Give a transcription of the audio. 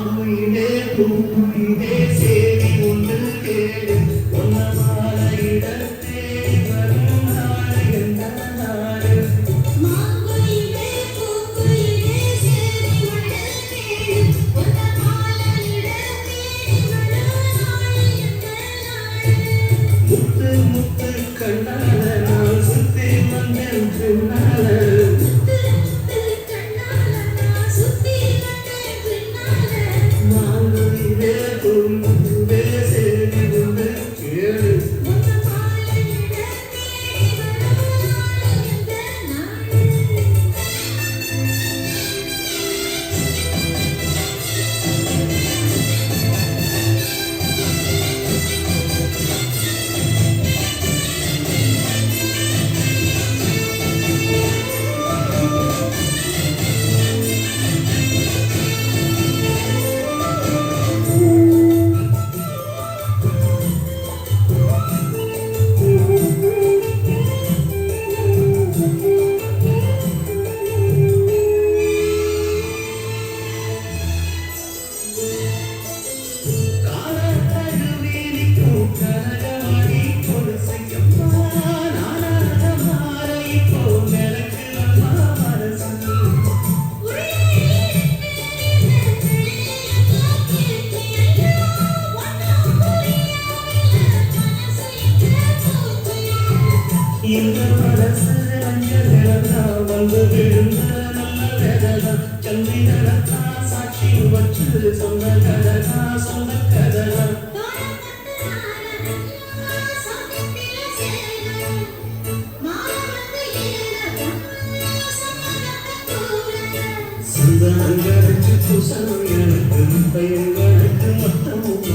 மாங்குயிலே பூங்குயிலே சேரி ஒன்று கேடு ஒன்னமான இடத்தே வரும் நாடு எந்த நாடு மாங்குயிலே பூங்குயிலே சேரி ஒன்று கேடு ஒன்னமான இடத்தே வரும் நாடு எந்த நாடு முத்து முத்து கண்ணால நான் சுத்தி வந்தேன் பின்னால மாங்குயிலே பூங்குயிலே சேரி ஒன்று கேடு இந்த மனசு அஞ்சலாம் வந்து விழுந்த நல்ல வேதலாம் சந்திரனத்தா சாட்சி வச்சு சொன்ன கதனா சொன்ன கதனா சந்தனங்களுக்கு புசம் எனக்கு பையங்களுக்கு மொத்தமும்